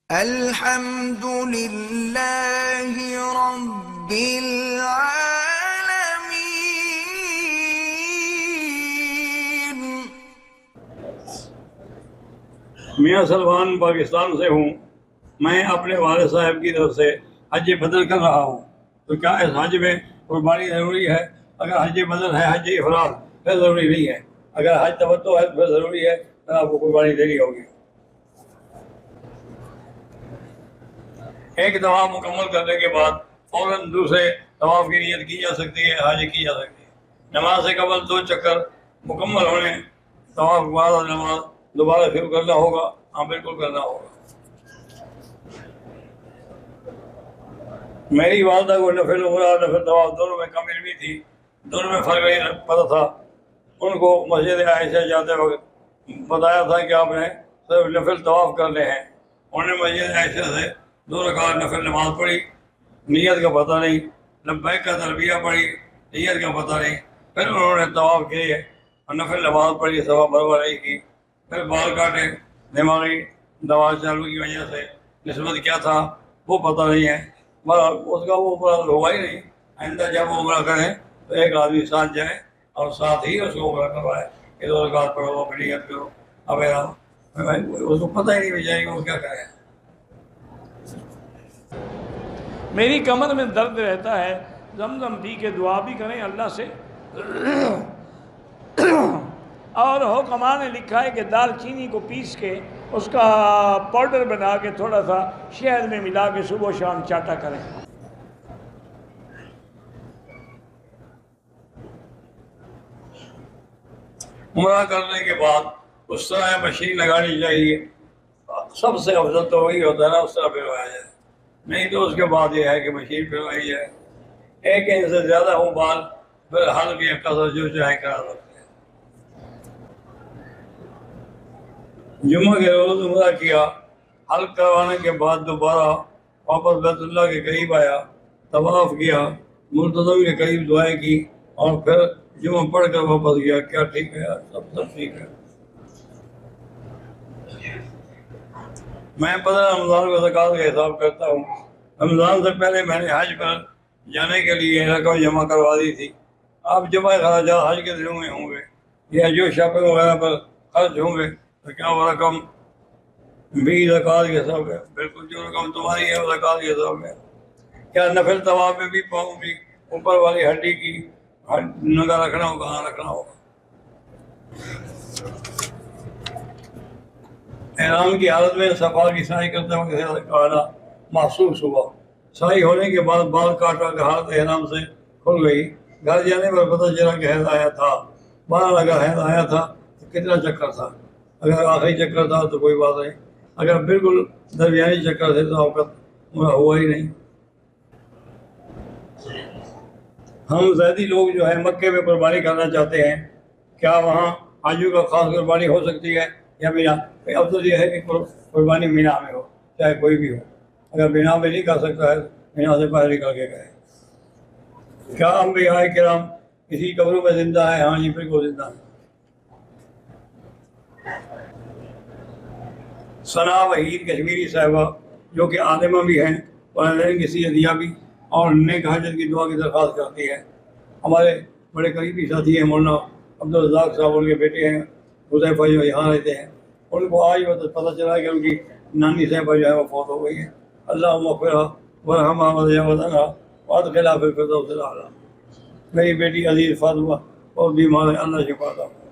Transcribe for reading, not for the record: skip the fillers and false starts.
الحمد للہ رب العالمین۔ میاں سلمان پاکستان سے ہوں۔ میں اپنے والد صاحب کی طرف سے حج بدل کر رہا ہوں، تو کیا اس حج میں قربانی ضروری ہے؟ اگر حج بدل ہے، حج افراد، پھر ضروری نہیں ہے۔ اگر حج تمتع ہے پھر ضروری ہے، پھر آپ کو قربانی دینی ہوگی۔ ایک طواف مکمل کرنے کے بعد فوراً دوسرے طواف کی نیت کی جا سکتی ہے، حج کی جا سکتی ہے۔ نماز سے قبل 2 چکر مکمل ہونے، طواف کے بعد نماز دوبارہ شروع کرنا ہوگا۔ ہاں، بالکل کرنا ہوگا۔ میری والدہ کو نفل عمرہ اور نفل طواف دونوں میں کم علمی تھی، دونوں میں فرق نہیں پتہ تھا۔ ان کو مسجد عائشہ جاتے وقت بتایا تھا کہ آپ نے صرف نفل طواف کرنے ہیں۔ انہوں نے مسجد عائشہ سے 2 رکعت نفل نماز پڑھی، نیت کا پتہ نہیں، لبیک کا تلبیہ پڑھی، نیت کا پتہ نہیں۔ پھر انہوں نے طواف کیے اور نفل نماز پڑھی، صفا مروا نہیں کی۔ پھر بال کاٹے، دماغی دوا چالو کی وجہ سے نسبت کیا تھا وہ پتہ نہیں ہے، مگر اس کا وہ عمرہ ہوا ہی نہیں۔ آئندہ جب وہ عمرہ کریں تو ایک آدمی ساتھ جائے اور ساتھ ہی اس کو عمرہ کروائے کہ 2 رکعت پڑھو، اپنی نیت کرو۔ اب اس کو پتہ ہی نہیں بیچارے وہ کیا کرے۔ میری کمر میں درد رہتا ہے، زمزم پی کے دعا بھی کریں اللہ سے۔ اور حکماں نے لکھا ہے کہ دال چینی کو پیس کے اس کا پاؤڈر بنا کے تھوڑا سا شہد میں ملا کے صبح و شام چاٹا کریں۔ عمرہ کرنے کے بعد اس طرح مشین لگانی چاہیے، سب سے افضل تو وہی ہوتا ہے نا، اس طرح پھروایا جائے، نہیں تو اس کے بعد یہ ہے کہ مشین پھروائی جائے۔ 1 انچ سے زیادہ ہوں بال، پھر حلق یا قصر جو چاہے کرا سکتے ہیں۔ جمعہ کے روز عمرہ کیا، حلق کروانے کے بعد دوبارہ واپس بیت اللہ کے قریب آیا، طواف کیا، ملتزم کے قریب دعائیں کی اور پھر جمعہ پڑھ کر واپس گیا۔ کیا ٹھیک ہے؟ سب ٹھیک ہے۔ میں 15 رمضان کو زکوٰۃ کا حساب کرتا ہوں۔ رمضان سے پہلے میں نے حج پر جانے کے لیے رقم جمع کروا دی تھی۔ اب جمع خراجات حج کے دنوں میں ہوں گے یا جو شاپنگ وغیرہ پر خرچ ہوں گے، تو کیا وہ رقم بھی زکوٰۃ کے حساب ہے؟ بالکل، جو رقم تمہاری ہے وہ زکوٰۃ کے حساب ہے۔ کیا نفل طواف میں بھی پاؤں کی اوپر والی ہڈی کی نگاہ رکھنا ہوگا؟ ہاں، رکھنا ہوگا۔ احرام کی حالت میں صفا کی سعی کرتے وقت کہنا محسوس ہوا۔ سعی ہونے کے بعد بال کاٹا کہ حالت احرام سے کھل گئی۔ گھر جانے پر پتہ چلا کہ حیض آیا تھا۔ بہرحال اگر حیض آیا تھا تو کتنا چکر تھا؟ اگر آخری چکر تھا تو کوئی بات نہیں، اگر بالکل درمیانی چکر تھے تو آپ کا عمرہ ہوا ہی نہیں۔ ہم زیدی لوگ جو ہے مکے میں قربانی کرنا چاہتے ہیں، کیا وہاں حاجیوں کا خاص قربانی ہو سکتی ہے یا مینا؟ افضل یہ ہے کہ قربانی مینا میں ہو، چاہے کوئی بھی ہو۔ اگر مینا میں نہیں کر سکتا ہے، مینا سے باہر نکل کے گئے۔ کیا انبیاء کرام کسی قبروں میں زندہ ہے؟ ہاں جی، بالکل زندہ ہے۔ ثنا وحید کشمیری صاحبہ جو کہ عالمہ بھی ہیں، والدین کی صحت بھی اور نیک حاجت کی دعا کی درخواست کرتی ہے۔ ہمارے بڑے قریبی ساتھی ہیں مولانا عبدالرزاق صاحب، ان کے بیٹے ہیں حذیفہ جو یہاں رہتے ہیں، ان کو آج پتہ چلا کہ ان کی نانی صاحبہ جو ہے وہ فوت ہو گئی ہے۔ اللہم اغفرھا وارحمھا وتجاوز عنھا وادخلھا فی الفردوس الاعلیٰ۔ میری بیٹی عزیز فاطمہ بہت بیمار ہے، اللہ شفا عطا فرمائے۔